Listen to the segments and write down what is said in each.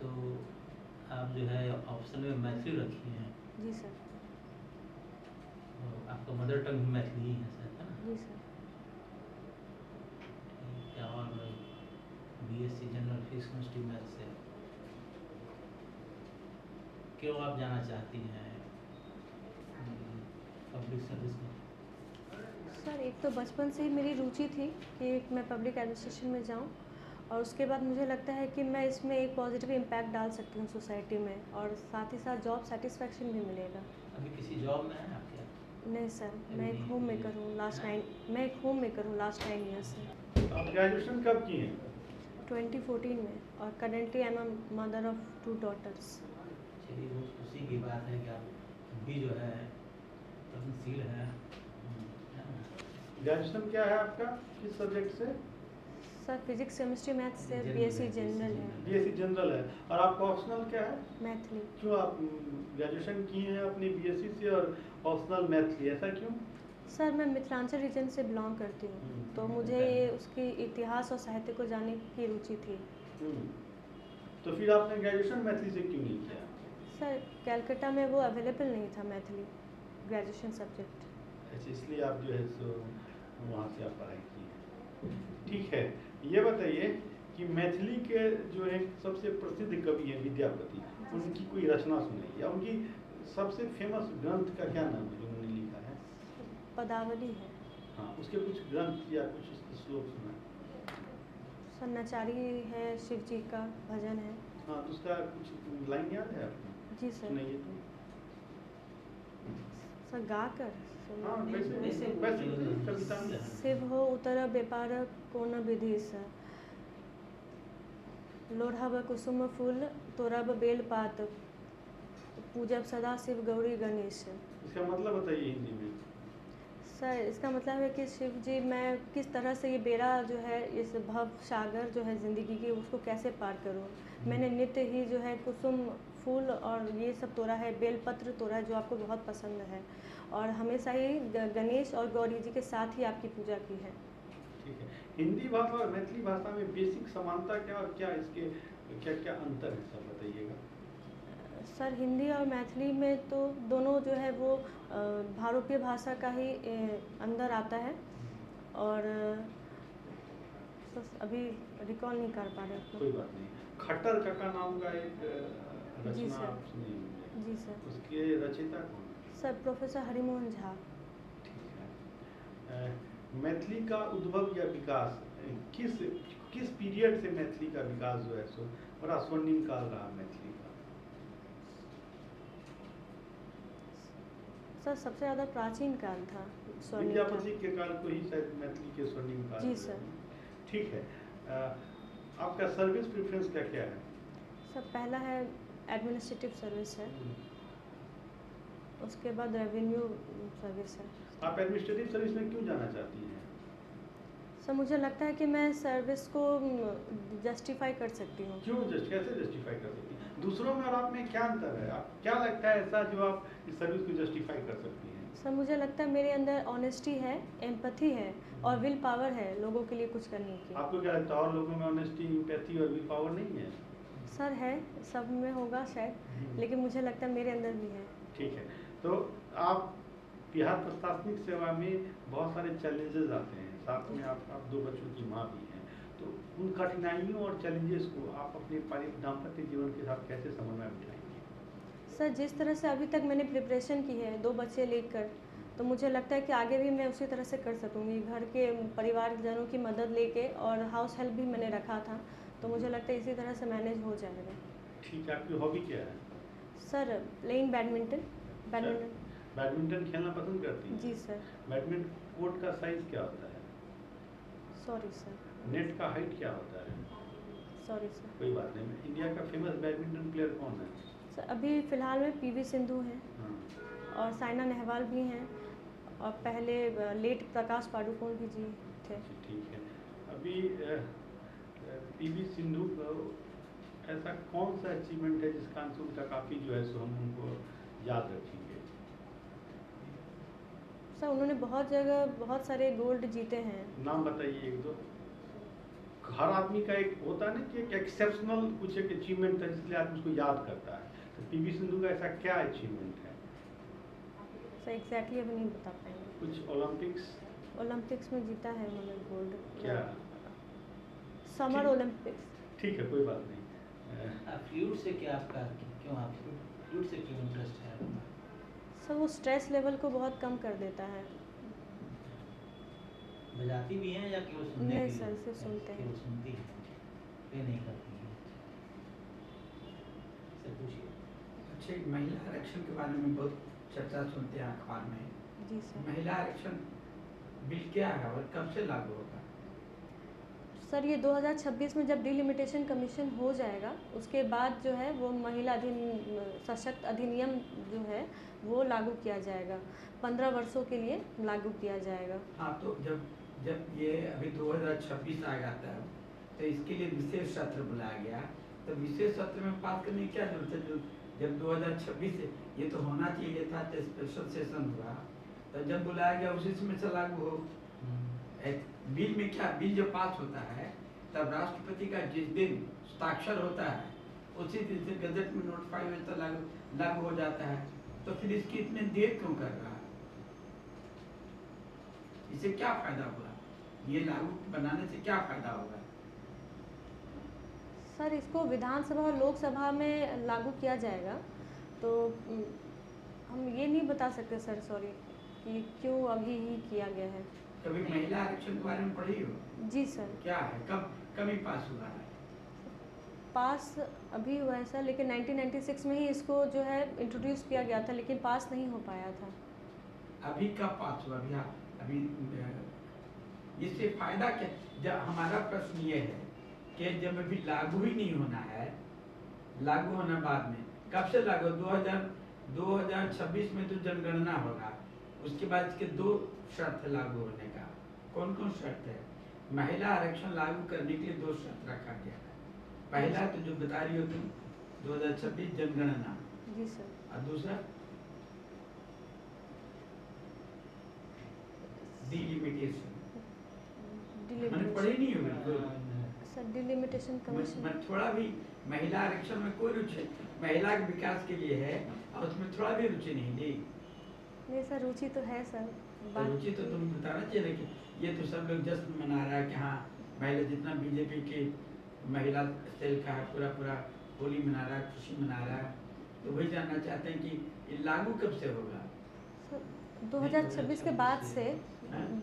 तो आप जो है ऑप्शन में मैथिली रखी हैं, जी सर। तो आपका मदर टंग भी मैथिली ही है शायद, है ना? जी सर। ठीक है। और BSc general fees chemistry math से क्यों आप जाना चाहती हैं पब्लिक सर्विस में? सर एक तो बचपन से ही मेरी रुचि थी कि मैं पब्लिक एडमिनिस्ट्रेशन में जाऊं, और उसके बाद मुझे लगता है कि मैं इसमें एक पॉजिटिव इम्पैक्ट डाल सकती हूँ सोसाइटी में, और साथ ही साथ जॉब सेटिस्फेक्शन भी मिलेगा। अभी किसी जॉब में हैं आप क्या? नहीं सर, अभी मैं एक नहीं होम किए मेकर हूँ लास्ट हैं? 9 मैं एक होम मेकर हूँ लास्ट 9 ईयर्स से। आप ग्रेजुएशन कब किए हैं? 2014 में, और currently I am mother of 2 daughters. चलिए, बहुत खुशी की बात है कि आप भी जो है प्रगतिशील हैं, है ना? ग्रेजुएशन क्या है आपका, किस सब्जेक्ट से? सर फिजिक्स केमिस्ट्री मैथ्स से जनरल बीएससी है, जनरल BSc है। बीएससी जनरल है। और आपका ऑप्शनल क्या है? मैथली। क्यों आप ग्रेजुएशन किए हैं अपनी बीएससी से और ऑप्शनल मैथ लिए, ऐसा क्यों? सर मैं मिथिलांचल रीजन से बिलोंग करती हूँ, तो मुझे ये उसकी इतिहास और साहित्य को जानने की रुचि थी। तो फिर आपने ग्रेजुएशन मैथली से क्यों नहीं किया? सर कैलकाटा में वो अवेलेबल नहीं था मैथिली ग्रेजुएशन सब्जेक्ट। अच्छा, इसलिए आप जो है सो वहाँ से आप पढ़ाई की है। ठीक है, ये बताइए कि मैथिली के जो है सबसे प्रसिद्ध कवि हैं विद्यापति, उनकी कोई रचना सुनाइए, या उनकी सबसे फेमस ग्रंथ का क्या नाम है जो उन्होंने लिखा है? पदावली है। हाँ, उसके कुछ ग्रंथ या कुछ उसके श्लोक सुनाए। सर नचारी है, शिव जी का भजन है। हाँ, तो उसका कुछ लाइन याद है आपको? जी सर। सुनाइए तो। सर गा कर हाँ, वैसे वैसे कविता में। शिव हो उतर व्यापार कोन विधि से, लोढ़ब कुसुम फूल तोड़ब बेल पात, पूजब सदा शिव गौरी गणेश। इसका मतलब बताइए हिंदी में। सर इसका मतलब है कि शिव जी, मैं किस तरह से ये बेड़ा जो है, इस भव सागर जो है ज़िंदगी की, उसको कैसे पार करूँ। मैंने नित्य ही जो है कुसुम फूल और ये सब तोड़ा है, बेलपत्र तोड़ा है जो आपको बहुत पसंद है, और हमेशा ही गणेश और गौरी जी के साथ ही आपकी पूजा की है। ठीक है, हिंदी भाषा और मैथिली भाषा में बेसिक समानता क्या और क्या इसके क्या क्या अंतर है, सब बताइएगा। सर हिंदी और मैथिली में तो दोनों जो है वो भारतीय भाषा का ही अंदर आता है, और सर अभी रिकॉल नहीं कर पा रहे कोई बात नहीं। खट्टर काका नाम का एक जी रचना सर। आप सुनी होंगे। जी सर। उसके रचयिता कौन है? Sir professor Harimohan Jha. ठीक है। मैथिली का उद्भव या विकास किस किस पीरियड से मैथिली का विकास जो है सो बड़ा स्वर्णिम काल रहा मैथिली का? सर सबसे ज़्यादा प्राचीन काल था, स्वर्णिम काल। विद्यापति के काल को ही शायद मैथिली के स्वर्णिम काल। जी सर। ठीक है। आपका सर्विस प्रेफरेंस क्या क्या है? सर पहला है एडमिनिस्ट्रेटिव सर्विस है, उसके बाद रेवेन्यू सर्विस है। आप एडमिनिस्ट्रेटिव सर्विस में क्यों जाना चाहती हैं? सर मुझे लगता है कि मैं सर्विस को जस्टिफाई कर सकती हूँ। क्यों कैसे जस्टिफाई कर सकती हैं? दूसरों में और आप में क्या अंतर है? आप क्या लगता है ऐसा जो आप इस सर्विस को जस्टिफाई कर सकती हैं? सर मुझे लगता है मेरे अंदर ऑनेस्टी है, एम्पैथी है, और विल पावर है लोगों के लिए कुछ करने की। आपको क्या लगता है और लोगों में ऑनेस्टी, एम्पैथी और विल पावर नहीं है? सर है, सब में होगा शायद, लेकिन मुझे लगता है मेरे अंदर भी है। ठीक है, तो आप बिहार प्रशासनिक सेवा में बहुत सारे चैलेंजेस आते हैं, साथ में आप 2 बच्चों की माँ भी हैं, तो उन कठिनाइयों और चैलेंजेस को आप अपने दाम्पत्य जीवन के साथ कैसे समन्वय बिठाएंगे? सर जिस तरह से अभी तक मैंने प्रिपरेशन की है 2 बच्चे लेकर, तो मुझे लगता है कि आगे भी मैं उसी तरह से कर सकूँगी। घर के परिवारजनों की मदद लेके, और हाउस हेल्प भी मैंने रखा था, तो मुझे लगता है इसी तरह से मैनेज हो जाएगा। ठीक है, आपकी हॉबी क्या है? Sir playing badminton. बैडमिंटन खेलना पसंद करती हैं? जी सर। बैडमिंटन कोर्ट का साइज क्या होता है? Sorry sir. नेट का हाइट क्या होता है? Sorry sir. कोई बात नहीं। इंडिया का फेमस बैडमिंटन प्लेयर कौन है? सर अभी फ़िलहाल में पीवी सिंधु हैं, हाँ। और साइना नेहवाल भी हैं, और पहले लेट प्रकाश पादुकोण भी जी थे। अच्छा, ठीक है। अभी पीवी सिंधु को ऐसा कौन सा अचीवमेंट है जिसका अंश उनका काफ़ी जो है सो हम उनको याद रखेंगे? सर उन्होंने बहुत जगह बहुत सारे गोल्ड जीते हैं। नाम बताइए 1-2। हर आदमी का एक होता है ना कि एक एक्सेप्शनल कुछ एक अचीवमेंट है, इसलिए आदमी उसको याद करता है। तो पीवी सिंधु का ऐसा क्या अचीवमेंट है? सर एग्जैक्टली अभी नहीं बता पाएंगे। कुछ ओलंपिक्स ओलंपिक्स में जीता है उन्होंने गोल्ड। क्या? समर ठीक। ओलंपिक्स। ठीक है, कोई बात नहीं। फ्लूट से क्या आपका, क्यों आप फ्लूट से क्यों इंटरेस्ट है आपका? सर वो स्ट्रेस लेवल को बहुत कम कर देता है। बजाती भी हैं या केवल सुनने नहीं के लिए? सर, सिर्फ सुनते हैं। केवल सुनती हैं, प्ले नहीं करती हैं। सर पूछिए। अच्छा, एक महिला आरक्षण के बारे में बहुत चर्चा सुनते हैं अखबार में। जी सर। महिला आरक्षण बिल क्या है और कब से लागू होगा? सर ये 2026 में जब डिलिमिटेशन कमीशन हो जाएगा उसके बाद जो है वो महिला सशक्त अधिनियम जो है वो लागू किया जाएगा। 15 वर्षों के लिए लागू किया जाएगा। हाँ, तो जब ये अभी 2026 आ जाता है तो इसके लिए विशेष सत्र बुलाया गया, तो विशेष सत्र में पास करने की क्या जरूरत है? जो जब 2026 से ये तो होना चाहिए था, तो स्पेशल सेशन हुआ, तो जब बुलाया गया उसी समय से लागू हो। बिल में क्या, बिल जब पास होता है तब राष्ट्रपति का जिस दिन हस्ताक्षर होता है उसी दिन से गजट में नोटिफाई होता लागू हो जाता है। तो फिर इसकी इतनी देर क्यों कर रहा है? इससे क्या फायदा हुआ? ये लागू बनाने से क्या फायदा होगा? सर इसको विधानसभा और लोकसभा में लागू किया जाएगा, तो हम ये नहीं बता सकते सर, सॉरी, कि क्यों अभी ही किया गया है। कभी महिला आरक्षण के बारे में पढ़ी हो? जी सर। क्या है, कब ही पास हुआ है? पास अभी हुआ है सर, लेकिन 1996 में ही इसको जो है इंट्रोड्यूस किया गया था, लेकिन पास नहीं हो पाया था। अभी कब पास हुआ? अभी इससे फायदा क्या? जब हमारा प्रश्न ये है कि जब अभी लागू ही नहीं होना है, लागू होना बाद में, कब से लागू? 2026 में तो जनगणना होगा, उसके बाद इसके 2 शर्त है लागू होने का। कौन कौन शर्त है? महिला आरक्षण लागू करने के लिए 2 शर्त रखा गया है। पहला तो जो बता रही हो तुम, 2026 जनगणना। जी सर। और दूसरा डिलिमिटेशन। मैंने पढ़ी नहीं हो बिल्कुल। Sir delimitation commission. मैं थोड़ा भी महिला आरक्षण में कोई रुचि, महिला के विकास के लिए है और उसमें थोड़ा भी रुचि नहीं दी। नहीं सर, रुचि तो है सर। तो रुचि तो तुम बताना चाहिए कि ये तो सब लोग जश्न मना रहा है कि हाँ महिला, जितना बीजेपी की महिला सेल का है पूरा होली मना रहा है, खुशी मना रहा है, तो वही जानना चाहते हैं कि ये लागू कब से होगा? सर 2026 के बाद से,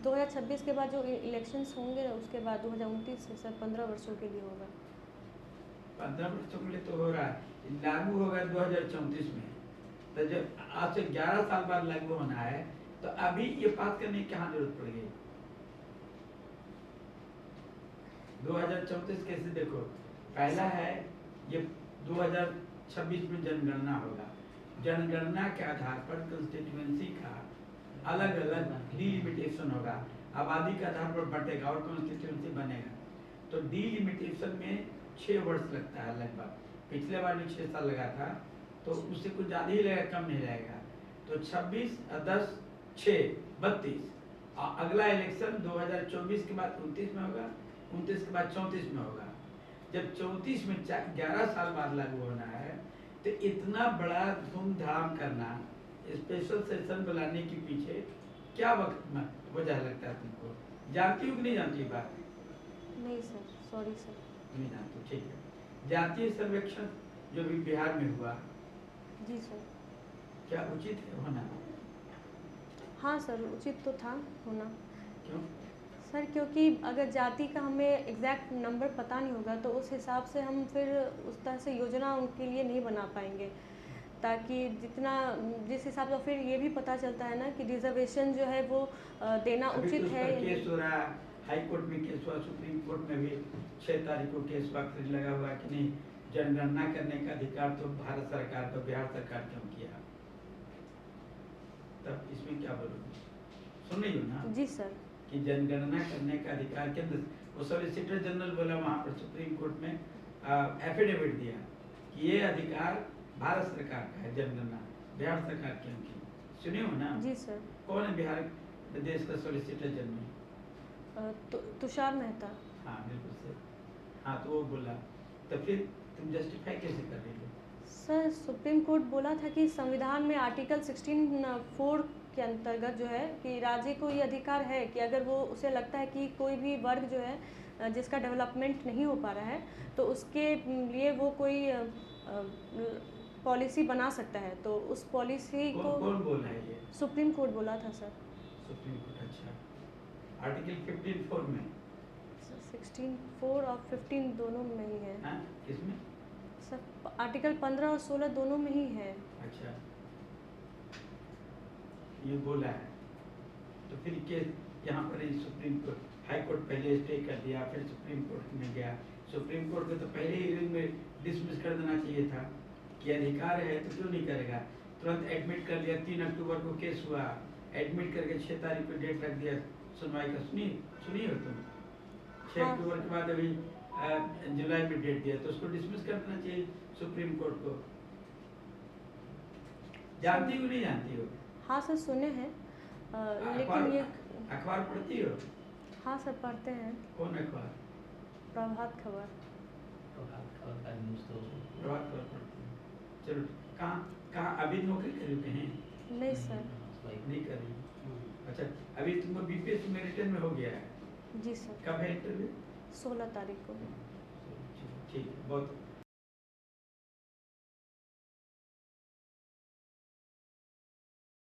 2026 के बाद जो इलेक्शंस होंगे उसके बाद 2029 से सर 15 वर्षों के लिए होगा। 15 वर्षों के लिए तो हो रहा है, लागू होगा 2034 में। तो जब आज से 11 साल बाद लागू होना है तो अभी ये पास करने की कहाँ जरूरत पड़ गई? 2034 कैसे? देखो, पहला है ये 2026 में जनगणना होगा। जनगणना के आधार पर कंस्टिट्यूएंसी का अलग अलग डिलिमिटेशन होगा, आबादी के आधार पर बटेगा और कॉन्स्टिट्यूएंसी बनेगा। तो डिलिमिटेशन में 6 वर्ष लगता है लगभग। पिछले बार भी 6 साल लगा था, तो उससे कुछ ज़्यादा ही लगेगा, कम नहीं लगेगा। तो 26 10 6 32। अगला इलेक्शन 2024 के बाद 29 में होगा, 29 के बाद 34 में होगा। जब 34 में 11 साल बाद लागू होना है, तो इतना बड़ा धूमधाम करना, स्पेशल सेशन बुलाने के पीछे क्या वजह लगता है तुमको? जानती हो कि नहीं जानती ये बात? नहीं सर, सॉरी सर। नहीं जानती, ठीक है। जातीय सर्वेक्षण जो भी बिहार में हुआ, जी सर। क्या उचित है होना? हाँ सर, उचित तो था होना। क्यों? सर क्योंकि अगर जाति का हमें एग्जैक्ट नंबर पता नहीं होगा तो उस हिसाब से हम फिर उस तरह से योजना उनके लिए नहीं बना पाएंगे, ताकि जिस हिसाब से फिर ये भी पता चलता है ना कि रिजर्वेशन जो है वो देना अभी उचित तो उस है। पर केस हो रहा है, हाई कोर्ट में केस हुआ, सुप्रीम कोर्ट में भी 6 तारीख को केस वक्त लगा हुआ कि नहीं, जनगणना करने का अधिकार तो भारत सरकार को, बिहार सरकार क्यों किया? तब इसमें क्या बोलोगे? सुन रही हो ना? जी सर। कि जनगणना करने का अधिकार केंद्र, वो सॉलिसिटर जनरल बोला वहाँ पर सुप्रीम कोर्ट में, एफिडेविट दिया कि ये अधिकार भारत सरकार का है, जनगणना बिहार सरकार क्यों की? सुने हो ना? जी सर। कौन है बिहार देश का सॉलिसिटर जनरल? तुषार मेहता। हाँ बिल्कुल सही। हाँ तो वो बोला, तो फिर तुम जस्टिफाई कैसे कर रही हो? सर सुप्रीम कोर्ट बोला था कि संविधान में आर्टिकल 16(4) के अंतर्गत जो है कि राज्य को ये अधिकार है कि अगर वो उसे लगता है कि कोई भी वर्ग जो है जिसका डेवलपमेंट नहीं हो पा रहा है तो उसके लिए वो कोई पॉलिसी बना सकता है। तो उस पॉलिसी को कौन बोला है ये? सुप्रीम कोर्ट बोला था सर। सुप्रीम कोर्ट, अच्छा। आर्टिकल 15(4) में? 16(4) और 15 दोनों में ही है। हाँ, किसमें? सर आर्टिकल 15 और 16 दोनों में ही है। अच्छा, ये बोला है तो फिर केस यहाँ पर ही सुप्रीम कोर्ट, हाई कोर्ट पहले स्टे कर दिया, फिर सुप्रीम कोर्ट में गया। सुप्रीम कोर्ट को तो पहले ही में डिसमिस कर देना चाहिए था कि अधिकार है तो क्यों नहीं करेगा। तुरंत एडमिट कर लिया, 3 अक्टूबर को केस हुआ, एडमिट करके 6 तारीख को डेट रख दिया सुनवाई का। सुनी हो तुम? 6 अक्टूबर के बाद अभी जुलाई में डेट दिया, तो उसको डिसमिस कर देना चाहिए सुप्रीम कोर्ट को। जानती हो नहीं जानती हो? हाँ सर सुने हैं, लेकिन ये अखबार पढ़ती हो? हाँ सर पढ़ते हैं। कौन अखबार? प्रभात खबर। प्रभात खबर का न्यूज़ तो प्रभात खबर पढ़ती हो? चलो, कहाँ अभी नौकरी कर रही हो कहीं? नहीं सर। नहीं कर रही। अच्छा, अभी तुमको बीपीएससी में रिटर्न में हो गया है? जी सर। कब है इंटरव्यू? 16 तारीख को। ठीक, बहुत